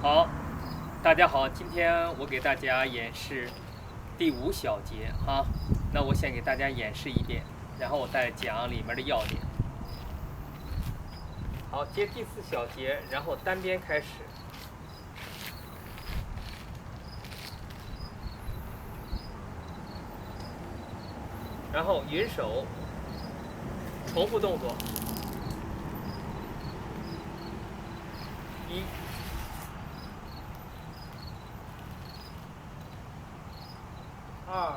好，大家好，今天我给大家演示第5小节哈。那我先给大家演示一遍，然后我再讲里面的要点。好，接第4小节，然后单边开始，然后云手，重复动作，1、2、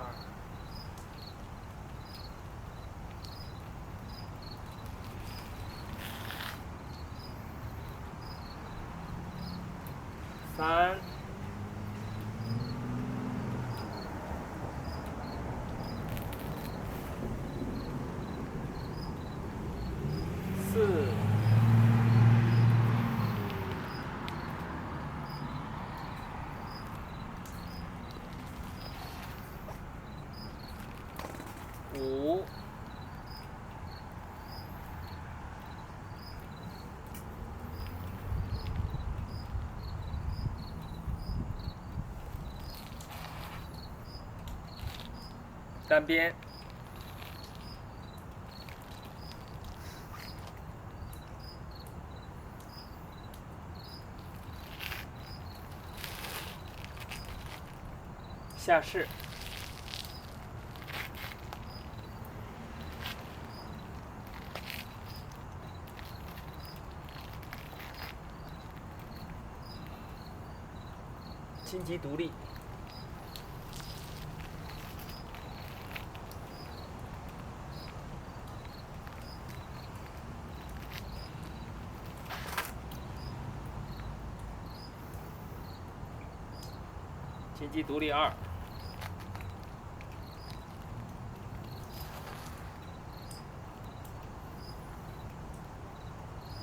3、4、5、单边，下式，金鸡独立，金鸡独立2，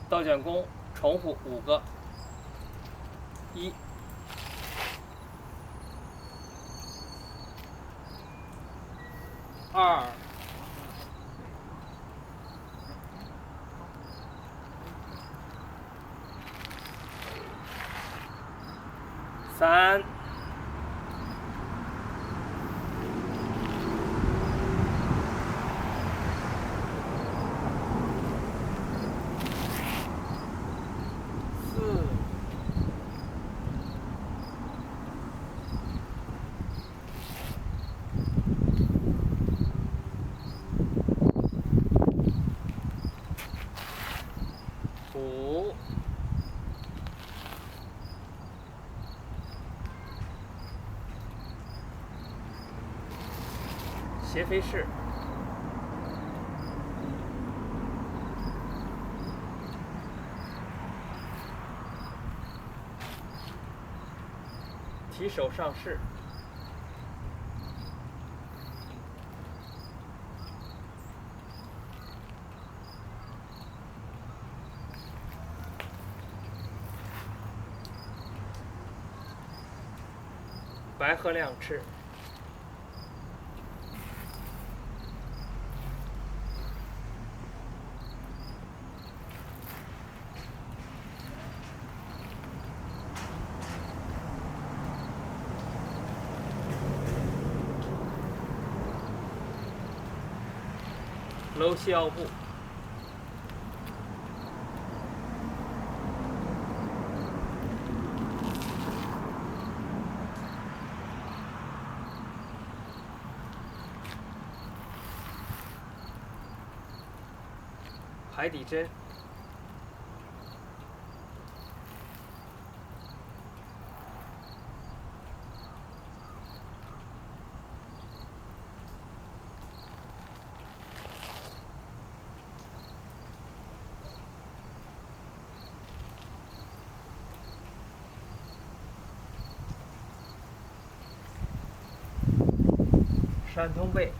倒卷弓重复5个，1、2、3、4、5、斜飞式，提手上式，白鹤亮翅，楼西奥步，海底针，山通背，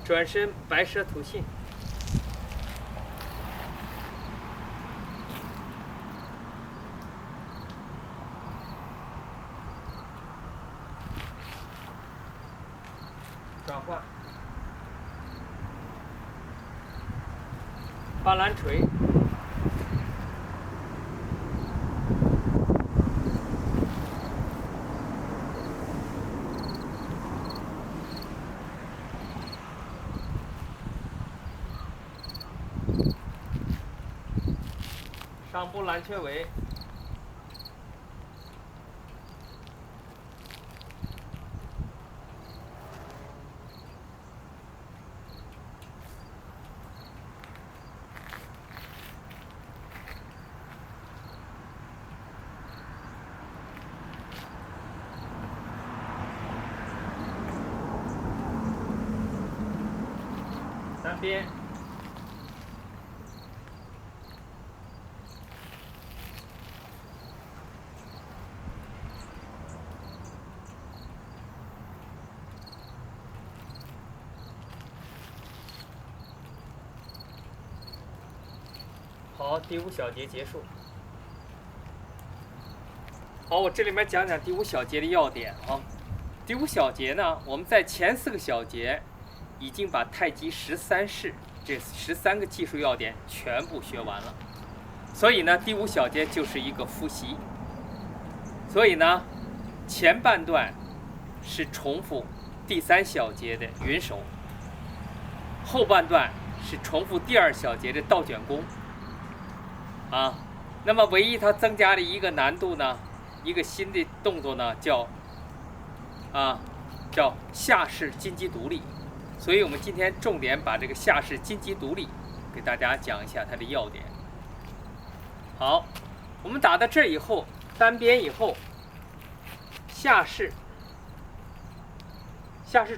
转身白蛇吐信，转换，巴兰锤，上部蓝雀尾。单边，好，第5小节结束。好，我这里面讲讲第5小节的要点啊。第5小节呢，我们在前4个小节已经把太极13式这13个技术要点全部学完了，所以呢，第5小节就是一个复习。所以呢，前半段是重复第3小节的云手，后半段是重复第2小节的倒卷弓。啊，那么唯一它增加了一个难度呢，一个新的动作呢，叫下式金鸡独立。所以我们今天重点把这个下式金鸡独立给大家讲一下它的要点。好，我们打到这以后，单边以后，下式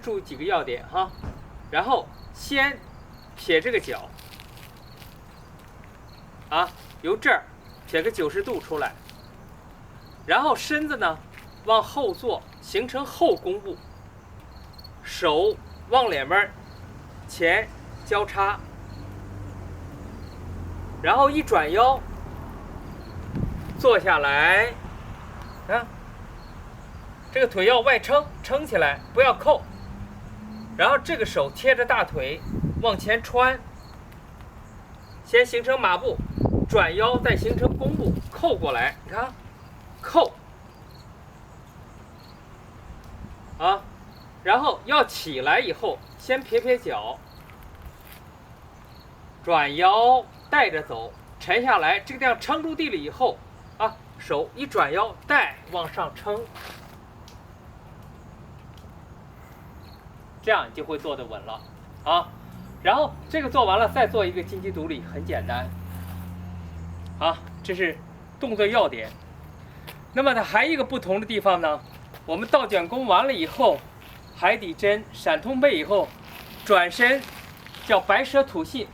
注意几个要点哈，然后先撇这个脚，由这儿撇个90度出来，然后身子呢往后坐，形成后弓步，手往脸面前交叉，然后一转腰，坐下来，这个腿要外撑，撑起来，不要扣，然后这个手贴着大腿往前穿，先形成马步，转腰再形成弓步，扣过来，你看，扣，然后要起来以后，先撇撇脚，转腰带着走，沉下来，这个地方撑住地了以后，手一转腰带往上撑，这样你就会坐得稳了然后这个做完了，再做一个金鸡独立，很简单。这是动作要点。那么它还有一个不同的地方呢，我们倒卷弓完了以后，海底针闪通背以后，转身叫白蛇吐信。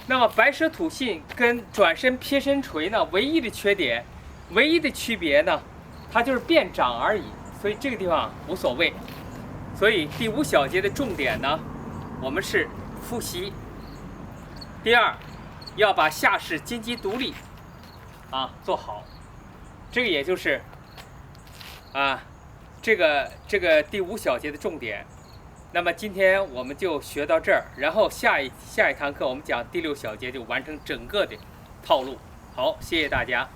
那么白蛇吐信跟转身撇身锤呢，唯一的区别呢，它就是变掌而已，所以这个地方无所谓。所以第5小节的重点呢，我们是复习。第2，要把下式金鸡独立做好，这个也就是这个第5小节的重点。那么今天我们就学到这儿，然后下一堂课我们讲第6小节，就完成整个的套路。好，谢谢大家。